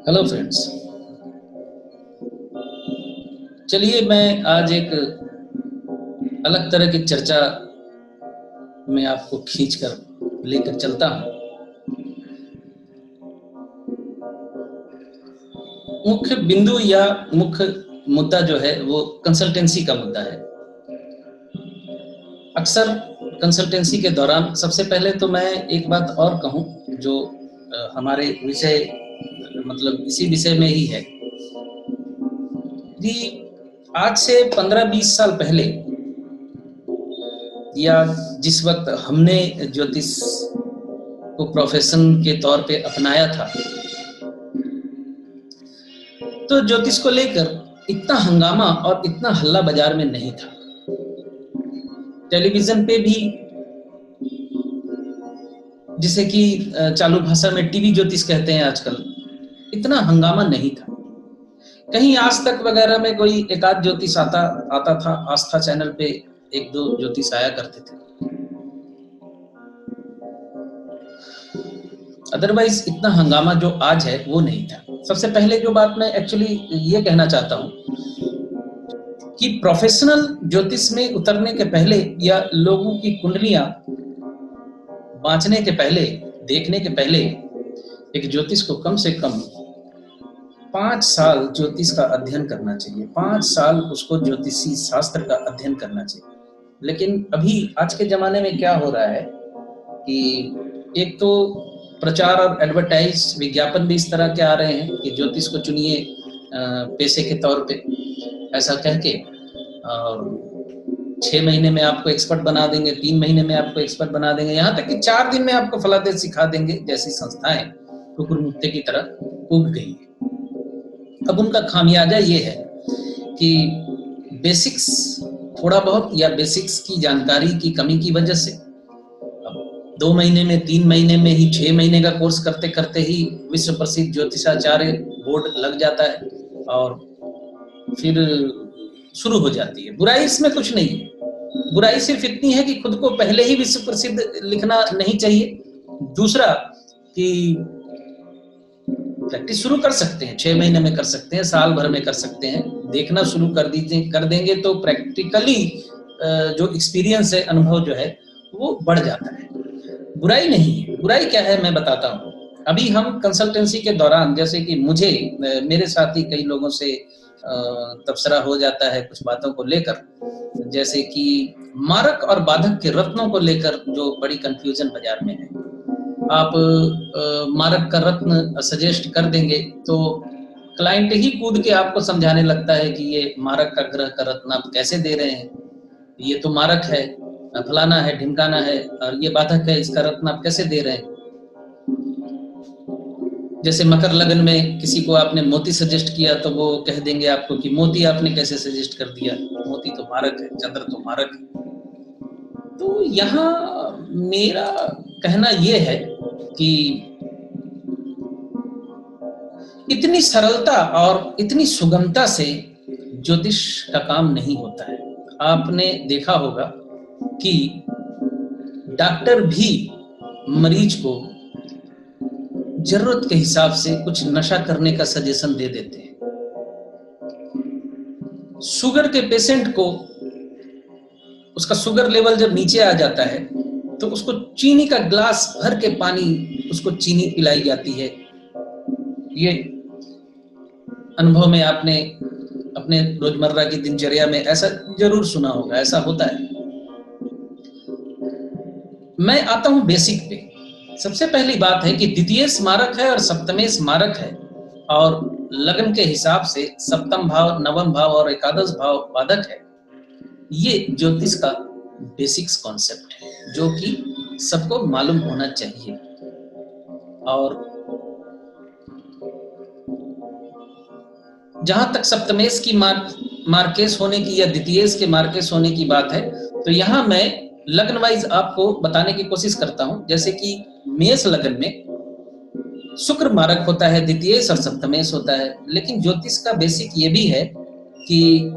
Hello friends. चलिए मैं आज एक अलग तरह की चर्चा में आपको खींचकर लेकर चलता हूँ। मुख्य बिंदु या मुख्य मुद्दा जो है वो कंसल्टेंसी का मुद्दा है। अक्सर कंसल्टेंसी के दौरान सबसे पहले तो मैं एक बात और कहूँ जो हमारे विषय मतलब इसी विषय में ही है कि आज से 15-20 साल पहले या जिस वक्त हमने ज्योतिष को प्रोफेशन के तौर पे अपनाया था तो ज्योतिष को लेकर इतना हंगामा और इतना हल्ला बाजार में नहीं था। टेलीविजन पे भी, जिसे कि चालू भाषा में टीवी ज्योतिष कहते हैं आजकल, इतना हंगामा नहीं था। कहीं आज तक वगैरह में कोई एक आध ज्योतिष आता था। आस्था चैनल पे एक दो ज्योतिष आया करते थे। अदरवाइज इतना हंगामा जो आज है वो नहीं था। सबसे पहले जो बात मैं एक्चुअली ये कहना चाहता हूँ कि प्रोफेशनल ज्योतिष में उतरने के पहले या लोगों की कुंडलियां बांचने के पहले, देखने के पहले एक ज्योतिष को कम से कम 5 साल ज्योतिष का अध्ययन करना चाहिए। 5 साल उसको ज्योतिषी शास्त्र का अध्ययन करना चाहिए। लेकिन अभी आज के जमाने में क्या हो रहा है कि एक तो प्रचार और एडवर्टाइज विज्ञापन भी इस तरह के आ रहे हैं कि ज्योतिष को चुनिए पैसे के तौर पे, ऐसा कह के, और 6 महीने में आपको एक्सपर्ट बना देंगे, 3 महीने में आपको एक्सपर्ट बना देंगे, यहाँ तक कि 4 दिन में आपको फलाते सिखा देंगे। जैसी संस्थाएं कुकुर मुक्ते की तरह उग गई हैं। अब उनका खामियाजा ये है कि बेसिक्स थोड़ा बहुत या बेसिक्स की जानकारी की कमी की वजह से 2 महीने में, 3 महीने में ही, 6 महीने का कोर्स करते करते ही विश्व प्रसिद्ध ज्योतिषाचार्य बोर्ड लग जाता है और फिर शुरू हो जाती है। बुराई इसमें कुछ नहीं है। बुराई सिर्फ इतनी है कि खुद को पहले ही विश्व प्रसिद्ध लिखना नहीं चाहिए। दूसरा कि प्रैक्टिस शुरू कर सकते हैं, 6 महीने में कर सकते हैं, साल भर में कर सकते हैं। देखना शुरू कर देंगे तो प्रैक्टिकली जो एक्सपीरियंस है, अनुभव जो है वो बढ़ जाता है। बुराई नहीं है। बुराई क्या है मैं बताता हूँ। अभी हम कंसल्टेंसी के दौरान, जैसे कि मेरे साथ ही कई लोगों से तबसरा हो जाता है कुछ बातों को लेकर, जैसे कि मारक और बाधक के रत्नों को लेकर जो बड़ी कंफ्यूजन बाजार में है। आप मारक का रत्न सजेस्ट कर देंगे तो क्लाइंट ही कूद के आपको समझाने लगता है कि ये मारक का ग्रह का रत्न आप कैसे दे रहे हैं, ये तो मारक है, फलाना है, ढिमकाना है, और ये बाधक है, इसका रत्न आप कैसे दे रहे हैं। जैसे मकर लगन में किसी को आपने मोती सजेस्ट किया तो वो कह देंगे आपको कि मोती आपने कैसे सजेस्ट कर दिया, मोती तो मारक है, चंद्र तो मारक है। तो यहाँ मेरा कहना ये है कि इतनी सरलता और इतनी सुगमता से ज्योतिष का काम नहीं होता है। आपने देखा होगा कि डॉक्टर भी मरीज को जरूरत के हिसाब से कुछ नशा करने का सजेशन दे देते हैं। शुगर के पेशेंट को उसका शुगर लेवल जब नीचे आ जाता है तो उसको चीनी का ग्लास भर के पानी उसको चीनी पिलाई जाती है। ये अनुभव में आपने अपने रोजमर्रा की दिनचर्या में ऐसा जरूर सुना होगा, ऐसा होता है। मैं आता हूं बेसिक पे। सबसे पहली बात है कि द्वितीयेश मारक है और सप्तमेश मारक है, और लग्न के हिसाब से सप्तम भाव, नवम भाव और एकादश भाव बाधक है। ये ज्योतिष का बेसिक्स कॉन्सेप्ट है जो कि सबको मालूम होना चाहिए। और जहां तक सप्तमेश की मार्केस होने की या द्वितीयेश के मार्केस होने की बात है तो यहां मैं लग्न वाइज आपको बताने की कोशिश करता हूं। जैसे कि मेष लगन में शुक्र मारक होता है, द्वितीयेश और सप्तमेश होता है। लेकिन ज्योतिष का बेसिक ये भी है कि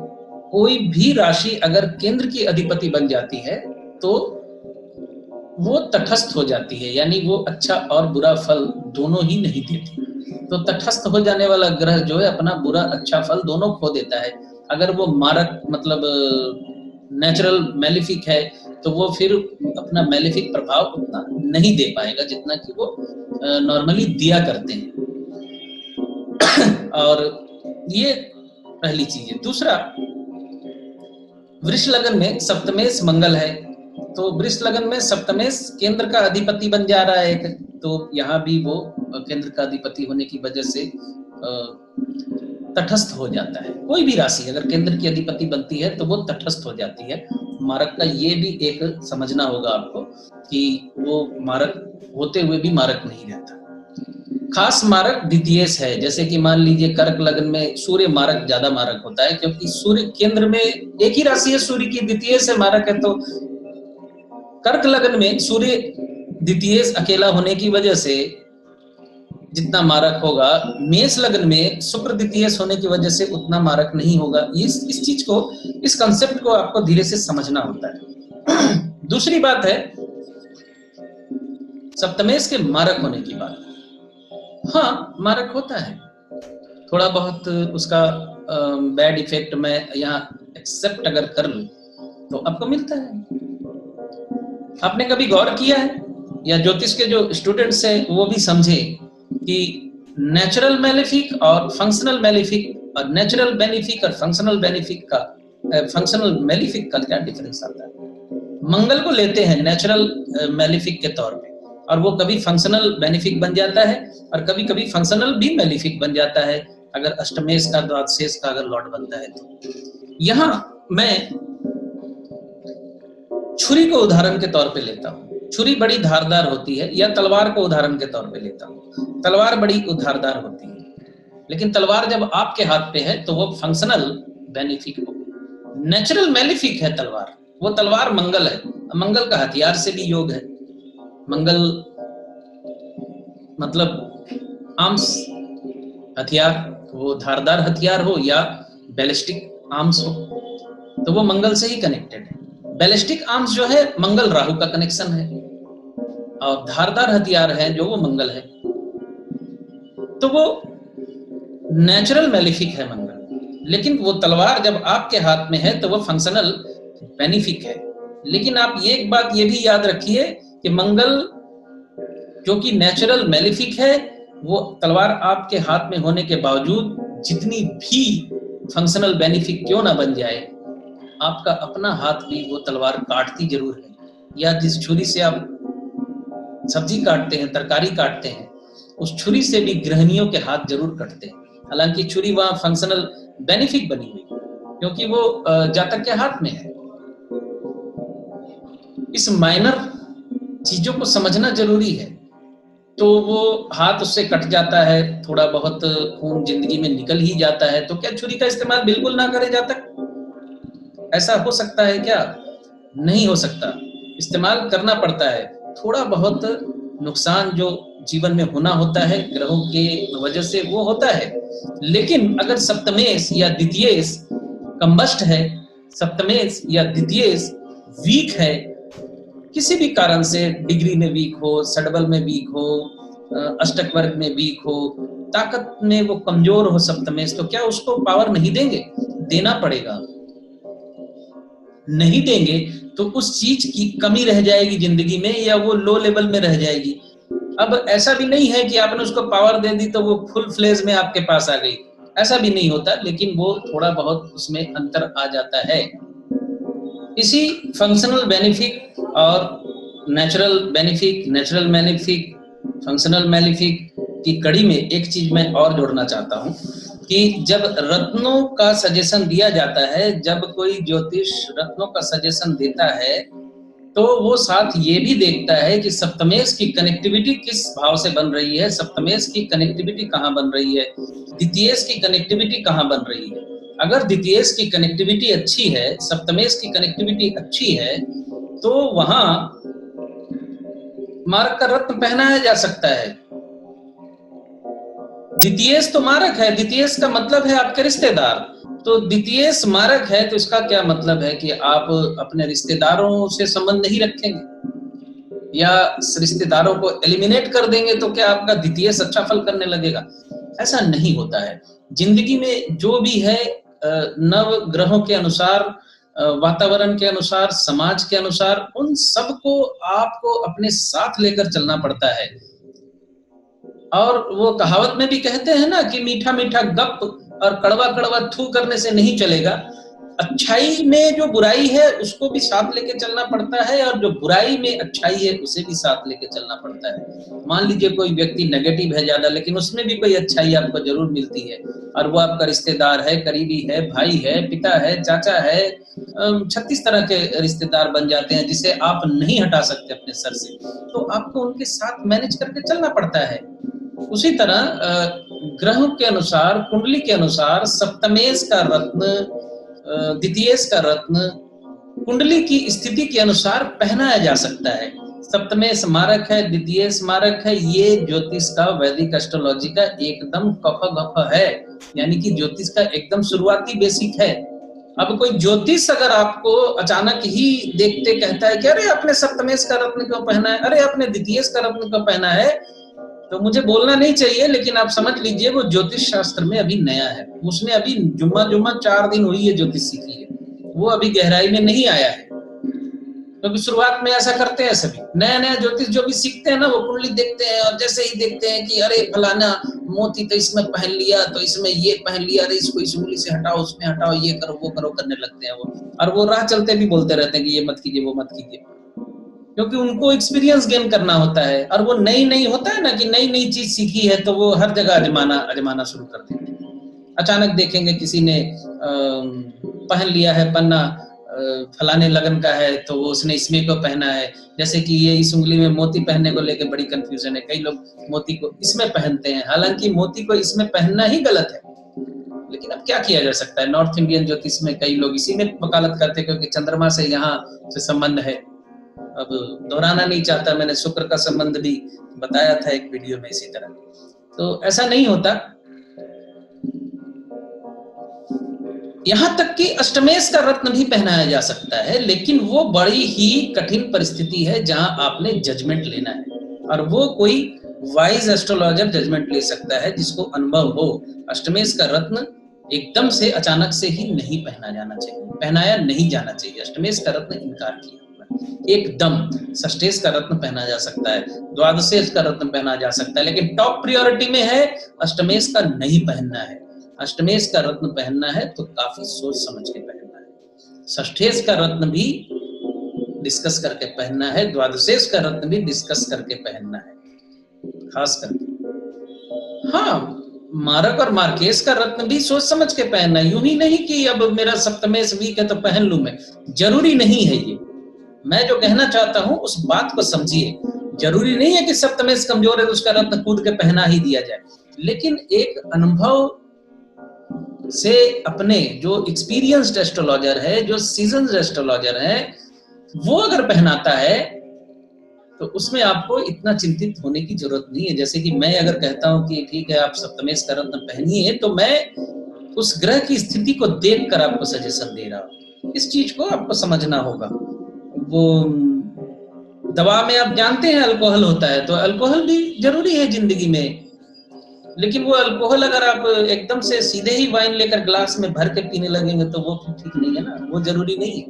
कोई भी राशि अगर केंद्र की अधिपति बन जाती है तो वो तटस्थ हो जाती है, यानी वो अच्छा और बुरा फल दोनों ही नहीं देती। तो तटस्थ हो जाने वाला ग्रह जो है अपना बुरा अच्छा फल दोनों खो देता है। अगर वो मारक मतलब नेचुरल मैलिफिक है तो वो फिर अपना मैलिफिक प्रभाव उतना नहीं दे पाएगा जितना कि वो नॉर्मली दिया करते हैं। और ये पहली चीज है। दूसरा, वृष लगन में सप्तमेश मंगल है, तो वृष लगन में सप्तमेश केंद्र का अधिपति बन जा रहा है, तो यहाँ भी वो केंद्र का अधिपति होने की वजह से तटस्थ हो जाता है। कोई भी राशि अगर केंद्र की अधिपति बनती है तो वो तटस्थ हो जाती है। मारक का ये भी एक समझना होगा आपको कि वो मारक होते हुए भी मारक नहीं रहता। खास मारक द्वितीयेश है, जैसे कि मान लीजिए कर्क लगन में सूर्य मारक ज्यादा मारक होता है, क्योंकि सूर्य केंद्र में एक ही राशि है सूर्य की, द्वितीयेश से मारक है। तो कर्क लगन में सूर्य द्वितीयेश अकेला होने की वजह से जितना मारक होगा, मेष लगन में शुक्र द्वितीयेश होने की वजह से उतना मारक नहीं होगा। इस चीज को, इस कंसेप्ट को आपको धीरे से समझना होता है। दूसरी बात है सप्तमेश के मारक होने की बात। हाँ, मारक होता है, थोड़ा बहुत उसका बैड इफेक्ट मैं यहाँ एक्सेप्ट अगर कर लूं तो आपको मिलता है। आपने कभी गौर किया है, या ज्योतिष के जो स्टूडेंट्स हैं वो भी समझे कि नेचुरल मैलिफिक और फंक्शनल मैलिफिक और नेचुरल बेनिफिक और फंक्शनल बेनिफिक का फंक्शनल मैलिफिक का क्या डिफरेंस आता है। मंगल को लेते हैं नेचुरल मैलिफिक के तौर पे, और वो कभी फंक्शनल बेनिफिक बन जाता है और कभी कभी फंक्शनल भी मैलिफिक बन जाता है अगर अष्टमेश का द्वादशेश का अगर लॉर्ड बनता है तो। यहाँ मैं छुरी को उदाहरण के तौर पे लेता हूँ। छुरी बड़ी धारदार होती है, या तलवार को उदाहरण के तौर पे लेता हूँ। तलवार बड़ी धारदार होती है, लेकिन तलवार जब आपके हाथ पे है तो वो फंक्शनल बेनिफिक हो, नेचुरल मैलिफिक है तलवार। वो तलवार मंगल है, मंगल का हथियार से भी योग है। मंगल मतलब आर्म्स, हथियार, वो धारदार हथियार हो या बैलिस्टिक आर्म्स हो, तो वो मंगल से ही कनेक्टेड है। बैलिस्टिक आर्म्स जो है मंगल राहु का कनेक्शन है, और धारदार हथियार है जो वो मंगल है, तो वो नेचुरल मैलिफिक है मंगल। लेकिन वो तलवार जब आपके हाथ में है तो वो फंक्शनल बेनिफिक है। लेकिन आप एक बात ये भी याद रखिए कि मंगल जो कि नेचुरल मैलिफिक है, वो तलवार आपके हाथ में होने के बावजूद जितनी भी फंक्शनल बेनिफिक क्यों ना बन जाए, आपका अपना हाथ भी वो तलवार काटती जरूर है। या जिस छुरी से आप सब्जी काटते हैं, तरकारी काटते हैं, उस छुरी से भी गृहिणियों के हाथ जरूर कटते हैं। हालांकि छुरी वहां फंक्शनल बेनिफिक बनी हुई, क्योंकि वो जातक के हाथ में है। इस माइनर चीजों को समझना जरूरी है। तो वो हाथ उससे कट जाता है, थोड़ा बहुत खून जिंदगी में निकल ही जाता है, तो क्या छुरी का इस्तेमाल बिल्कुल ना करे जातक? ऐसा हो सकता है क्या? नहीं हो सकता, इस्तेमाल करना पड़ता है। थोड़ा बहुत नुकसान जो जीवन में होना होता है ग्रहों के वजह से, वो होता है। लेकिन अगर सप्तमेश या द्वितीयेश कंबस्ट है, सप्तमेश या द्वितीयेश वीक है, किसी भी कारण से डिग्री में वीक हो, षडबल में वीक हो, अष्टक वर्ग में वीक हो, ताकत में वो कमजोर हो सप्तमेश, तो क्या उसको पावर नहीं देंगे? देना पड़ेगा। नहीं देंगे तो उस चीज की कमी रह जाएगी जिंदगी में, या वो लो लेवल में रह जाएगी। अब ऐसा भी नहीं है कि आपने उसको पावर दे दी तो वो फुल फ्लेज में आपके पास आ गई, ऐसा भी नहीं होता, लेकिन वो थोड़ा बहुत उसमें अंतर आ जाता है। इसी फंक्शनल बेनिफिक और natural benefic, natural malefic, functional malefic की कड़ी में एक चीज मैं और जोड़ना चाहता हूं कि जब रत्नों का सजेशन दिया जाता है, जब कोई ज्योतिष रत्नों का सजेशन देता है, तो वो साथ ये भी देखता है कि सप्तमेश की कनेक्टिविटी किस भाव से बन रही है, सप्तमेश की कनेक्टिविटी कहाँ बन रही है, द्वितीयेश की कनेक्टिविटी कहाँ बन रही है। अगर द्वितीयेश की कनेक्टिविटी अच्छी है, सप्तमेश की कनेक्टिविटी अच्छी है, तो वहां मारक का रत्न पहनाया जा सकता है। द्वितीयेश तो मारक है, द्वितीयेश का मतलब है आपके रिश्तेदार, तो द्वितीयेश मारक है तो इसका क्या मतलब है कि आप अपने रिश्तेदारों से संबंध नहीं रखेंगे या रिश्तेदारों को एलिमिनेट कर देंगे, तो क्या आपका द्वितीयेश अच्छा फल करने लगेगा? ऐसा नहीं होता है। जिंदगी में जो भी है नव ग्रहों के अनुसार, वातावरण के अनुसार, समाज के अनुसार, उन सबको आपको अपने साथ लेकर चलना पड़ता है। और वो कहावत में भी कहते हैं ना कि मीठा मीठा गप और कड़वा कड़वा थू करने से नहीं चलेगा। अच्छाई में जो बुराई है उसको भी साथ लेके चलना पड़ता है, और जो बुराई में अच्छाई है उसे भी साथ लेके चलना पड़ता है। मान लीजिए कोई व्यक्ति नेगेटिव है ज्यादा, लेकिन उसमें भी कोई अच्छाई आपको जरूर मिलती है, और वो आपका रिश्तेदार है, करीबी है, भाई है, पिता है, चाचा है, 36 तरह के रिश्तेदार बन जाते हैं जिसे आप नहीं हटा सकते अपने सर से, तो आपको उनके साथ मैनेज करके चलना पड़ता है। उसी तरह ग्रह के अनुसार, कुंडली के अनुसार सप्तमेश का रत्न, द्वितीयेश का रत्न कुंडली की स्थिति के अनुसार पहनाया जा सकता है। सप्तमेश मारक है, द्वितीयेश मारक है, ये ज्योतिष का, वैदिक एस्ट्रोलॉजी का एकदम कफ गफ है, यानी कि ज्योतिष का एकदम शुरुआती बेसिक है। अब कोई ज्योतिष अगर आपको अचानक ही देखते कहता है कि अरे आपने सप्तमेश का रत्न क्यों पहना है, अरे आपने द्वितीयेश का रत्न क्यों पहना है, तो मुझे बोलना नहीं चाहिए, लेकिन आप समझ लीजिए वो ज्योतिष शास्त्र में अभी नया है। उसने अभी जुम्मा 4 दिन हुई है ज्योतिष सीखी है, वो अभी गहराई में नहीं आया है, क्योंकि शुरुआत में ऐसा करते हैं सभी नया ज्योतिष जो भी सीखते हैं ना, वो कुंडली देखते हैं और जैसे ही देखते हैं कि अरे फलाना मोती तो इसमें पहन लिया, तो इसमें ये पहन लिया, अरे इसको इस उंगली से हटाओ, उसमें हटाओ, ये करो वो करो करने लगते हैं वो, और वो राह चलते भी बोलते रहते हैं कि ये मत कीजिए वो मत कीजिए, क्योंकि उनको एक्सपीरियंस गेन करना होता है। और वो नई होता है ना कि नई चीज सीखी है तो वो हर जगह आजमाना शुरू कर देते हैं। अचानक देखेंगे किसी ने पहन लिया है पन्ना, फलाने लगन का है, तो उसने इसमें क्यों पहना है, जैसे कि ये इस उंगली में मोती पहनने को लेकर बड़ी कंफ्यूजन है, कई लोग मोती को इसमें पहनते हैं, हालांकि मोती को इसमें पहनना ही गलत है, लेकिन अब क्या किया जा सकता है। नॉर्थ इंडियन ज्योतिष में कई लोग इसी में वकालत करते हैं, क्योंकि चंद्रमा से यहाँ से संबंध है। अब दोहराना नहीं चाहता, मैंने शुक्र का संबंध भी बताया था एक वीडियो में इसी तरह, तो ऐसा नहीं होता। यहां तक कि अष्टमेश का रत्न भी पहनाया जा सकता है, लेकिन वो बड़ी ही कठिन परिस्थिति है जहां आपने जजमेंट लेना है, और वो कोई वाइज एस्ट्रोलॉजर जजमेंट ले सकता है जिसको अनुभव हो। अष्टमेश का रत्न एकदम से अचानक से ही नहीं पहना जाना चाहिए, पहनाया नहीं जाना चाहिए। अष्टमेश का रत्न इनकार किया एकदम। षष्ठेश का रत्न पहना जा सकता है, द्वादशेश का रत्न पहना जा सकता है, लेकिन टॉप प्रायोरिटी में है अष्टमेश का नहीं पहनना है। अष्टमेश का रत्न पहनना है तो काफी सोच समझ के पहनना है। षष्ठेश का रत्न भी डिस्कस करके पहनना है, द्वादशेश का रत्न भी डिस्कस करके पहनना है, खास करके। हाँ, मारक और मार्केश का रत्न भी सोच समझ के पहनना, यूं ही नहीं कि अब मेरा सप्तमेश वीक है तो पहन लूं मैं, जरूरी नहीं है ये। मैं जो कहना चाहता हूं उस बात को समझिए, जरूरी नहीं है कि सप्तमेश कमजोर है तो उसका रत्न कूद के पहना ही दिया जाए, लेकिन एक अनुभव से अपने जो एक्सपीरियंस्ड एस्ट्रोलॉजर है, जो सीजन्ड एस्ट्रोलॉजर है, वो अगर पहनाता है तो उसमें आपको इतना चिंतित होने की जरूरत नहीं है। जैसे कि मैं अगर कहता हूं कि ठीक है आप सप्तमेश का रत्न पहनिए, तो मैं उस ग्रह की स्थिति को देखकर आपको सजेशन दे रहा हूं। इस चीज को आपको समझना होगा। वो दवा में आप जानते हैं अल्कोहल होता है, तो अल्कोहल भी जरूरी है जिंदगी में, लेकिन वो अल्कोहल अगर आप एकदम से सीधे ही वाइन लेकर ग्लास में भर के पीने लगेंगे तो वो ठीक नहीं है ना, वो जरूरी नहीं है,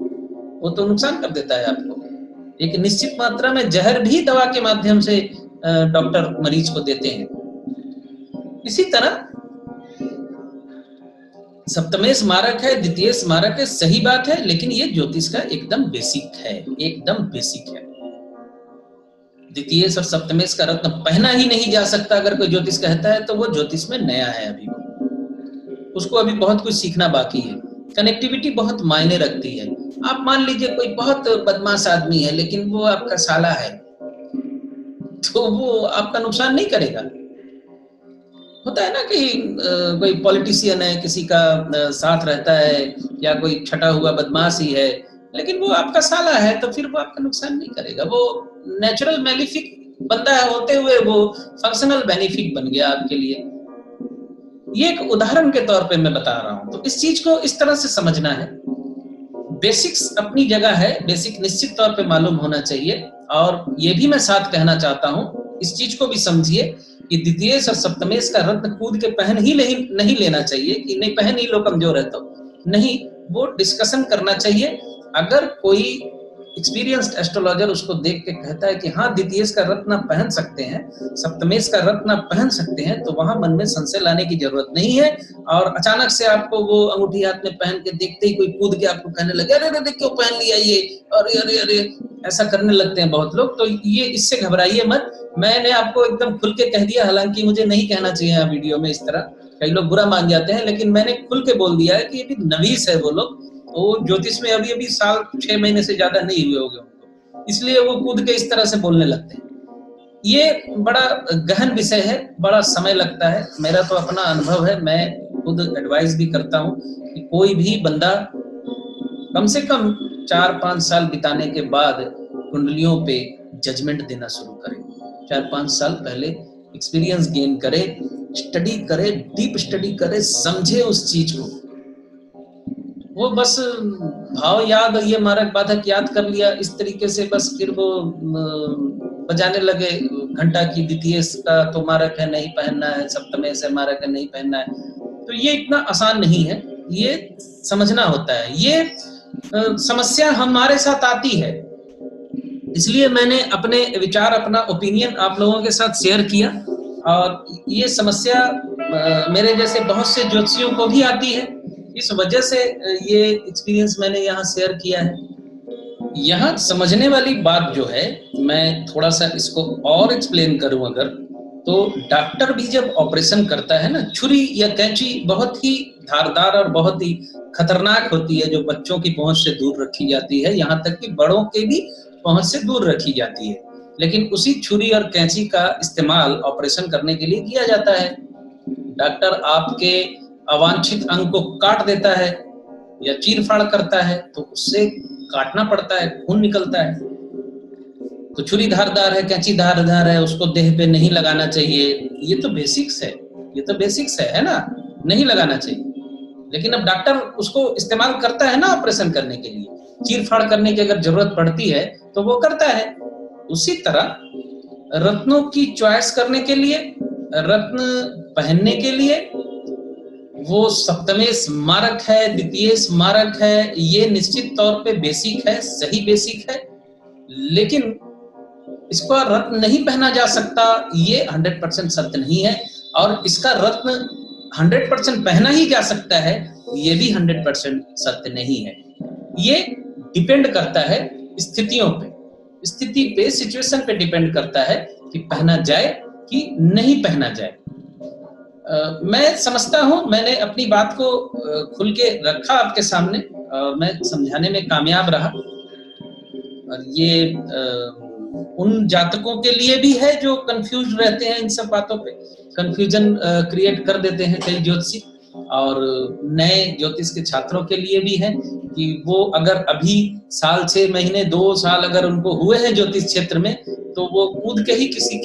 वो तो नुकसान कर देता है आपको। एक निश्चित मात्रा में जहर भी दवा के माध्यम से डॉक्टर मरीज को देते हैं। इसी तरह सप्तमेश मारक है, द्वितीयेश मारक है, सही बात है, लेकिन ये ज्योतिष का एकदम बेसिक है, एकदम बेसिक है। द्वितीयेश और सप्तमेश का रत्न पहना ही नहीं जा सकता अगर कोई ज्योतिष कहता है तो वो ज्योतिष में नया है, अभी उसको अभी बहुत कुछ सीखना बाकी है। कनेक्टिविटी बहुत मायने रखती है। आप मान लीजिए कोई बहुत बदमाश आदमी है लेकिन वो आपका साला है, तो वो आपका नुकसान नहीं करेगा। होता है ना कि कोई पॉलिटिशियन है, किसी का साथ रहता है, या कोई छटा हुआ बदमाश ही है, लेकिन वो आपका साला है तो फिर वो आपका नुकसान नहीं करेगा। वो नेचुरल मैलिफिक बंदा होते हुए वो फंक्शनल बेनिफिट बन गया आपके लिए। ये एक उदाहरण के तौर पे मैं बता रहा हूं, तो इस चीज को इस तरह से समझना है। बेसिक्स अपनी जगह है, बेसिक निश्चित तौर पे मालूम होना चाहिए। और ये भी मैं साथ कहना चाहता हूं, इस चीज को भी समझिए कि द्वितीयेश और सप्तमेश का रत्न कूद के पहन ही नहीं लेना चाहिए कि नहीं पहन ही लो कमजोर है तो नहीं, वो डिस्कशन करना चाहिए। अगर कोई एक्सपीरियंस्ड एस्ट्रोलॉजर उसको देख के कहता है कि हाँ द्वितीयेश का रत्न पहन सकते हैं, सप्तमेश का रत्न पहन सकते हैं, तो वहां मन में संशय लाने की जरूरत नहीं है। और अचानक से आपको वो अंगूठी हाथ में पहन के देखते ही कोई कूद के आपको कहने लगे अरे अरे क्यों पहन लिया ये, अरे अरे अरे, ऐसा करने लगते हैं बहुत लोग। तो ये इससे घबराइए मत। मैंने आपको एकदम खुल के कह दिया, हालांकि मुझे नहीं कहना चाहिए वीडियो में इस तरह, कई लोग बुरा मान जाते हैं, लेकिन मैंने खुल के बोल दिया है कि अभी नवीस है वो लोग, वो ज्योतिष में अभी साल 6 महीने से ज्यादा नहीं हुए होंगे उनको, इसलिए वो कूद के इस तरह से बोलने लगते हैं। ये बड़ा गहन विषय है, बड़ा समय लगता है। मेरा तो अपना अनुभव है, मैं खुद एडवाइस भी करता हूँ कि कोई भी बंदा कम से कम 4-5 साल बिताने के बाद कुंडलियों पे जजमेंट देना शुरू करे। 4-5 साल पहले एक्सपीरियंस गेन करे, स्टडी करे, डीप स्टडी करे, समझे उस चीज को। वो बस भाव याद, ये मारक बाधक याद कर लिया इस तरीके से, बस फिर वो बजाने लगे घंटा की द्वितीयेश का तो मारक है नहीं पहनना है, सप्तमेश है मारक है नहीं पहनना है। तो ये इतना आसान नहीं है, ये समझना होता है। ये समस्या हमारे साथ आती है, इसलिए मैंने अपने विचार, अपना ओपिनियन आप लोगों के साथ शेयर किया। और ये समस्या मेरे जैसे बहुत से ज्योतिषियों को भी आती है, इस वजह से ये एक्सपीरियंस मैंने यहाँ शेयर किया है। यहाँ समझने वाली बात जो है, मैं थोड़ा सा इसको और एक्सप्लेन करूं अगर, तो डॉक्टर भी जब ऑपरेशन करता है ना, छुरी या कैंची बहुत ही धारदार और बहुत ही खतरनाक होती है, जो बच्चों की पहुंच से दूर रखी जाती है, यहाँ तक कि बड़ों के भी पहुंच से दूर रखी जाती है। लेकिन उसी छुरी और कैंची का इस्तेमाल ऑपरेशन करने के लिए किया जाता है। डॉक्टर आपके अवांछित अंग को काट देता है या चीर फाड़ करता है, तो उससे काटना पड़ता है, खून निकलता है। तो छुरी धारदार है, कैंची धारदार है, उसको देह पे नहीं लगाना चाहिए। ये तो बेसिक्स है, ये तो बेसिक्स है ना, नहीं लगाना चाहिए। लेकिन अब डॉक्टर उसको इस्तेमाल करता है ना ऑपरेशन करने के लिए, चीर फाड़ करने की अगर जरूरत पड़ती है तो वो करता है। उसी तरह रत्नों की चॉइस करने के लिए, रत्न पहनने के लिए, वो सप्तमेश मारक है, द्वितीयेश मारक है, ये निश्चित तौर पे बेसिक है, सही बेसिक है। लेकिन इसको रत्न नहीं पहना जा सकता, ये 100% सत्य नहीं है। और इसका रत्न 100% पहना ही जा सकता है, ये भी 100% सत्य नहीं है। ये डिपेंड करता है स्थितियों पे, स्थिति पे, सिचुएशन पे डिपेंड करता है कि पहना जाए कि नहीं पहना जाए। मैं समझता हूं, मैंने अपनी बात को खुल के रखा आपके सामने और मैं समझाने में कामयाब रहा। और ये उन जातकों के लिए भी है जो कंफ्यूज रहते हैं इन सब बातों पे, कंफ्यूजन क्रिएट कर देते हैं कई ज्योतिषी, और नए ज्योतिष के छात्रों के लिए भी है कि वो अगर अभी साल 6 महीने 2 साल अगर उनको हुए हैं ज्योतिष क्षेत्र में, तो वो कूद के ही किसी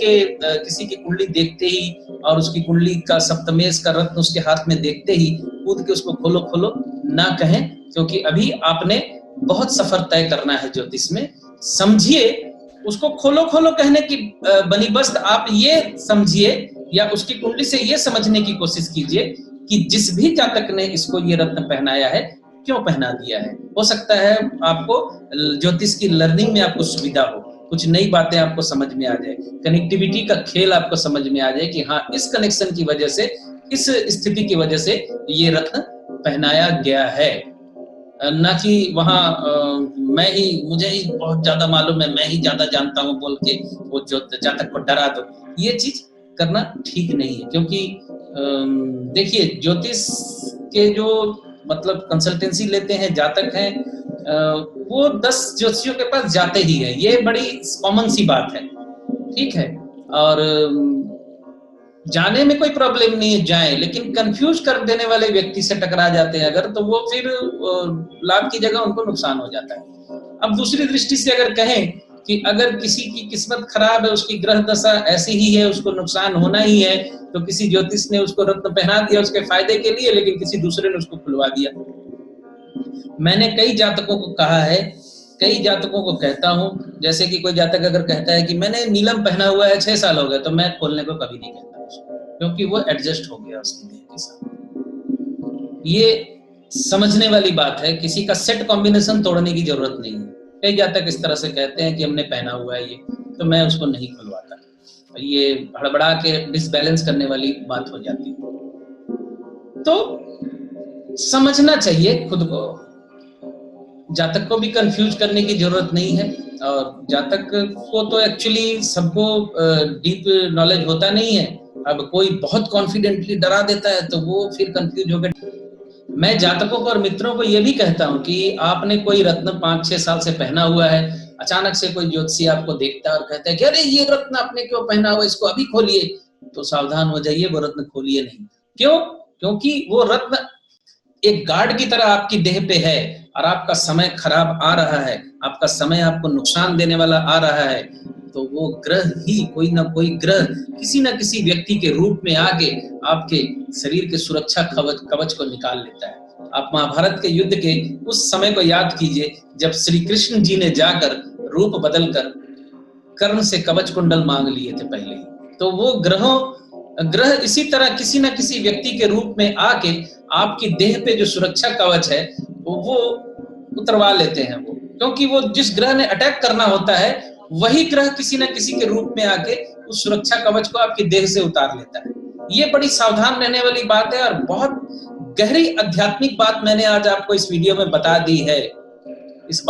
की कुंडली देखते ही और उसकी कुंडली का सप्तमेश का रत्न उसके हाथ में देखते ही कूद के उसको खोलो खोलो ना कहें, क्योंकि अभी आपने बहुत सफर तय करना है ज्योतिष में। समझिए, उसको खोलो खोलो कहने की बनिबस्त आप ये समझिए या उसकी कुंडली से ये समझने की कोशिश कीजिए कि जिस भी जातक ने इसको ये रत्न पहनाया है, क्यों पहना दिया है। हो सकता है आपको ज्योतिष की लर्निंग में आपको सुविधा हो, कुछ नई बातें आपको समझ में आ जाए, कनेक्टिविटी का खेल आपको समझ में आ जाए कि हाँ, इस कनेक्शन की वजह से, इस स्थिति की वजह से ये रत्न पहनाया गया है, ना कि वहां मुझे ही बहुत ज्यादा मालूम है, मैं ही ज्यादा जानता हूं बोल के वो जो जातक को डरा दो। ये चीज करना ठीक नहीं है, क्योंकि देखिए ज्योतिष के जो मतलब कंसल्टेंसी लेते हैं जातक हैं, वो 10 ज्योतिषियों के पास जाते ही है, ये बड़ी कॉमन सी बात है, ठीक है। और जाने में कोई प्रॉब्लम नहीं है, जाए, लेकिन कंफ्यूज कर देने वाले व्यक्ति से टकरा जाते हैं अगर, तो वो फिर लाभ की जगह उनको नुकसान हो जाता है। अब दूसरी दृष्टि से अगर कहें कि अगर किसी की किस्मत खराब है, उसकी ग्रह दशा ऐसी ही है, उसको नुकसान होना ही है, तो किसी ज्योतिष ने उसको रत्न पहना दिया उसके फायदे के लिए, लेकिन किसी दूसरे ने उसको खुलवा दिया। मैंने कई जातकों को कहा है कई जातकों को कहता हूँ, जैसे कि कोई जातक अगर कहता है कि मैंने नीलम पहना हुआ है 6 साल हो गए, तो मैं खोलने को कभी नहीं कहता उसको, क्योंकि वो एडजस्ट हो गया उसकी देह के साथ। ये समझने वाली बात है, किसी का सेट कॉम्बिनेशन तोड़ने की जरूरत नहीं है। कई जातक इस तरह से कहते हैं कि हमने पहना हुआ है ये, तो मैं उसको नहीं खुलवाता। ये हड़बड़ा के डिसबैलेंस करने वाली बात हो जाती है। तो समझना चाहिए खुद को, जातक को भी कंफ्यूज करने की जरूरत नहीं है। और जातक को तो एक्चुअली सबको डीप नॉलेज होता नहीं है। अब कोई बहुत कॉन्फिडेंटली डरा देता है तो वो फिर कंफ्यूज होकर। मैं जातकों को और मित्रों को ये भी कहता हूँ कि आपने कोई रत्न 5-6 साल से पहना हुआ है, अचानक से कोई ज्योतिषी आपको देखता है और कहता है कि अरे ये रत्न आपने क्यों पहना हुआ, इसको अभी खोलिए, तो सावधान हो जाइए, वो रत्न खोलिए नहीं। क्यों? क्योंकि वो रत्न एक गार्ड की तरह आपकी देह पे है और आपका समय खराब आ रहा है, आपका समय आपको नुकसान देने वाला आ रहा है, तो वो ग्रह ही, कोई ना कोई ग्रह किसी ना किसी व्यक्ति के रूप में आके आपके शरीर के सुरक्षा कवच को निकाल लेता है। आप महाभारत के युद्ध के उस समय को याद कीजिए जब श्री कृष्ण जी ने जाकर रूप बदलकर कर्ण से कवच कुंडल मांग लिए थे पहले ही। तो वो ग्रह इसी तरह किसी न किसी व्यक्ति के रूप में आके आपकी देह पे जो सुरक्षा कवच है वो उतरवा लेते हैं। वो क्योंकि वो जिस ग्रह ने अटैक करना होता है वही ग्रह किसी न किसी के रूप में आके उस सुरक्षा कवच को आपकी देह से उतार लेता है। ये बड़ी सावधान रहने वाली बात है और बहुत गहरी आध्यात्मिक बात मैंने आज आपको इस वीडियो में बता दी है। इस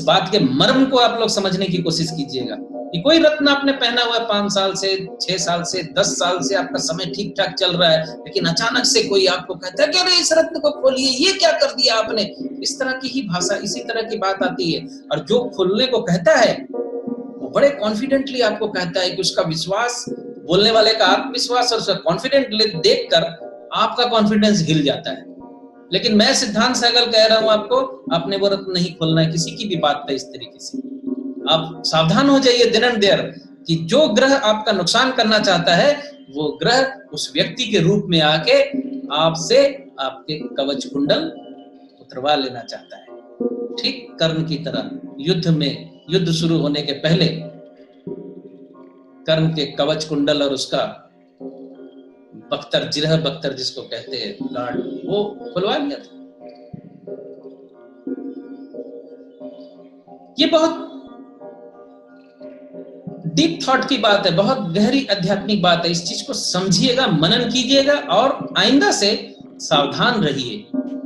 बात के मर्म को आप लोग समझने की कोशिश कीजिएगा कि कोई रत्न आपने पहना हुआ है 5 साल से, 6 साल से, 10 साल से, आपका समय ठीक ठाक चल रहा है, लेकिन अचानक से कोई आपको कहता है कि अरे इस रत्न को खोलिए, ये क्या कर दिया आपने। इस तरह की ही भाषा, इसी तरह की बात आती है। और जो खोलने को कहता है वो बड़े कॉन्फिडेंटली आपको कहता है कि उसका विश्वास, बोलने वाले का आत्मविश्वास और उसका कॉन्फिडेंट देखकर आपका कॉन्फिडेंस हिल जाता है। लेकिन मैं सिद्धांत सहगल कह रहा हूं आपको, आपने वो रत्न नहीं खोलना है किसी की भी बात पे इस तरीके से। आप सावधान हो जाइए देन एंड देयर कि जो ग्रह आपका नुकसान करना चाहता है वो ग्रह उस व्यक्ति के रूप में आके आपसे आपके कवच कुंडल उतरवा लेना चाहता है। ठीक कर्ण की तरह युद्ध शुरू होने के पहले कर्ण के कवच कुंडल और उसका बख्तर, जिरह बख्तर जिसको कहते हैं गार्ड, वो खुलवा लिया था। ये बहुत डीप थॉट की बात है, बहुत गहरी आध्यात्मिक बात है। इस चीज को समझिएगा, मनन कीजिएगा और आइंदा से सावधान रहिए।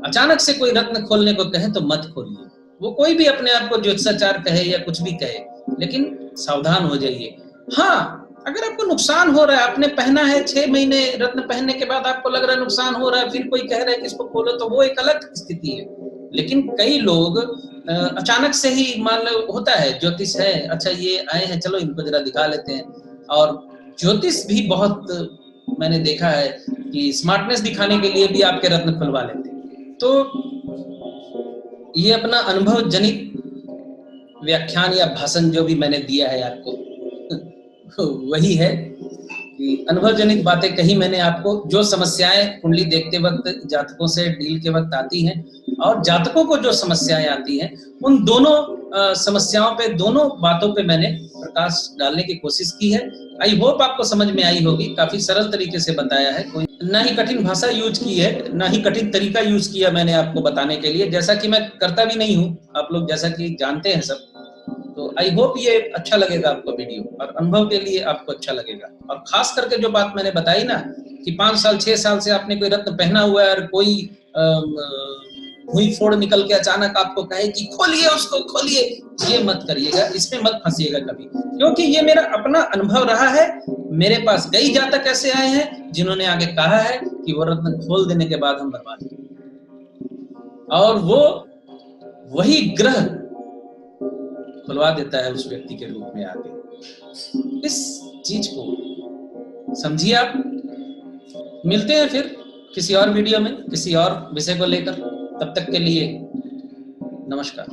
अचानक से कोई रत्न खोलने को कहे तो मत खोलिए। वो कोई भी अपने आप को ज्योतिषाचार कहे या कुछ भी कहे, लेकिन सावधान हो जाइए। हाँ, अगर आपको नुकसान हो रहा है, आपने पहना है 6 महीने, रत्न पहनने के बाद आपको लग रहा है नुकसान हो रहा है, फिर कोई कह रहा है कि इसको खोलो, तो वो एक अलग स्थिति है। लेकिन कई लोग अचानक से ही, मान लो होता है ज्योतिष है, अच्छा ये आए हैं, चलो इनको जरा दिखा लेते हैं। और ज्योतिष भी बहुत मैंने देखा है कि स्मार्टनेस दिखाने के लिए भी आपके रत्न खुलवा लेते हैं। तो ये अपना अनुभव जनित व्याख्यान या भाषण जो भी मैंने दिया है आपको वही है कि अनुभव जनित बातें कही मैंने आपको। जो समस्याएं कुंडली देखते वक्त जातकों से डील के वक्त आती हैं और जातकों को जो समस्याएं आती हैं, उन दोनों समस्याओं पे, दोनों बातों पे मैंने प्रकाश डालने की कोशिश की है। आई होप आपको समझ में आई होगी। काफी सरल तरीके से बताया है, कोई ना ही कठिन भाषा यूज की है, ना ही कठिन तरीका यूज किया मैंने आपको बताने के लिए, जैसा कि मैं करता भी नहीं हूँ, आप लोग जैसा कि जानते हैं सब। तो आई होप ये अच्छा लगेगा आपको वीडियो, और अनुभव के लिए आपको अच्छा लगेगा। और खास करके जो बात मैंने बताई ना कि 5 साल 6 साल से आपने कोई रत्न पहना हुआ है और कोई हुई फोड़ निकल के अचानक आपको कहे कि खोलिए उसको, खोलिए, ये मत करिएगा, इसमें मत फंसिएगा कभी, क्योंकि ये मेरा अपना अनुभव रहा है। मेरे पास कई जातक ऐसे आए हैं जिन्होंने आगे कहा है कि वो रत्न खोल देने के बाद हम बर्बाद हैं, और वो वही ग्रह खुलवा देता है उस व्यक्ति के रूप में आके। इस चीज को समझिए आप। मिलते हैं फिर किसी और वीडियो में, किसी और विषय को लेकर। तब तक के लिए नमस्कार।